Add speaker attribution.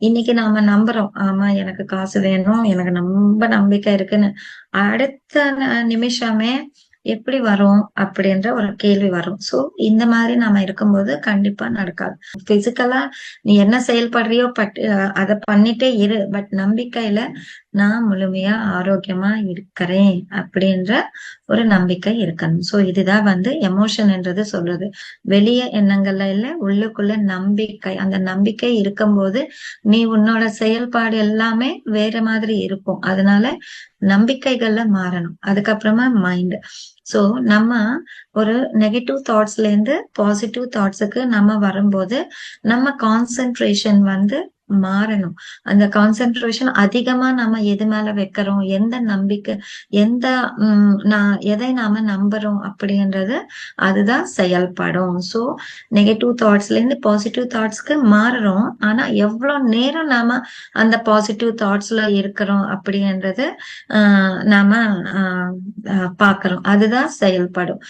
Speaker 1: இன்னைக்கு நாம நம்புறோம், ஆமா எனக்கு காசு வேணும், எனக்கு ரொம்ப நம்பிக்கை இருக்குன்னு. அடுத்த நிமிஷமே எப்படி வரும் அப்படின்ற ஒரு கேள்வி வரும். சோ இந்த மாதிரி நாம இருக்கும்போது கண்டிப்பா நடக்காது. பிசிக்கலா நீ என்ன செயல்படுறியோ அத பண்ணிட்டே இரு. பட் நம்பிக்கையில நான் முழுமையா ஆரோக்கியமா இருக்கிறேன் அப்படின்ற ஒரு நம்பிக்கை இருக்கணும். சோ இதுதான் எமோஷன்ன்றது சொல்றது. வெளிய எண்ணங்கள்ல இல்ல, உள்ளுக்குள்ள நம்பிக்கை. அந்த நம்பிக்கை இருக்கும்போது நீ உன்னோட செயல்பாடு எல்லாமே வேற மாதிரி இருக்கும். அதனால நம்பிக்கைகள்ல மாறணும். அதுக்கப்புறமா மைண்ட். சோ நம்ம ஒரு நெகட்டிவ் தாட்ஸ்ல இருந்து பாசிட்டிவ் தாட்ஸுக்கு நம்ம வரும்போது நம்ம கான்சென்ட்ரேஷன் மாறணும். அந்த கான்சென்ட்ரேஷன் அதிகமா நம்ம எது மேல வைக்கிறோம், எந்த நம்பிக்கை, எந்த நான் எதை நாம நம்புறோம் அப்படின்றது அதுதான் செயல்படும். சோ நெகட்டிவ் தாட்ஸ்ல இருந்து பாசிட்டிவ் தாட்ஸ்க்கு மாறுறோம். ஆனா எவ்வளவு நேரம் நாம அந்த பாசிட்டிவ் தாட்ஸ்ல இருக்கிறோம் அப்படின்றது நாம பாக்குறோம். அதுதான் செயல்படும்.